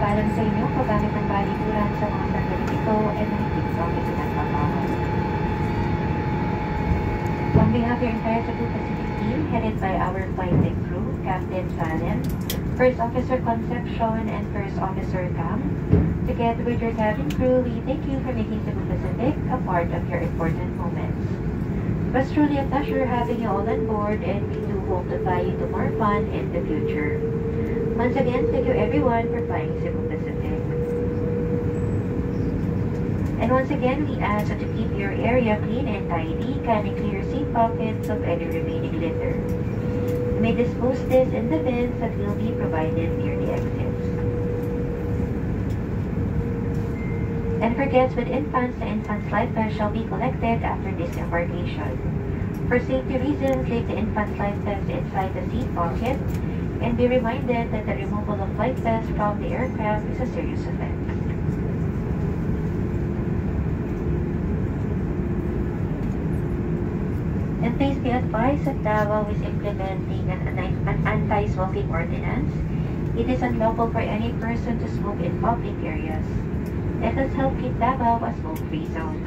pagpapaalam sa inyo paggamit ng palikuran sa mga sandaling ito ay mahigit sa isinagpapawal. On behalf of your entire Cebu Pacific team, headed by our flight deck crew, Captain Salem, First Officer Concepcion, and First Officer Cam, together with your cabin crew, we thank you for making Cebu Pacific a part of your important moments. It was truly a pleasure having you all on board, and we do hope to fly you to more fun in the future. Once again, thank you everyone for flying Cebu Pacific. And once again, we ask that you keep your area clean and tidy, kindly clear seat pockets of any remaining litter. You may dispose this in the bins that will be provided near the exits. And for guests with infants, the infant's life vest shall be collected after disembarkation. For safety reasons, leave the infant's life vest inside the seat pocket, and be reminded that the removal of life vests from the aircraft is a serious offense. And please be advised that Davao is implementing an anti-smoking ordinance. It is unlawful for any person to smoke in public areas. Let us help keep Davao a smoke-free zone.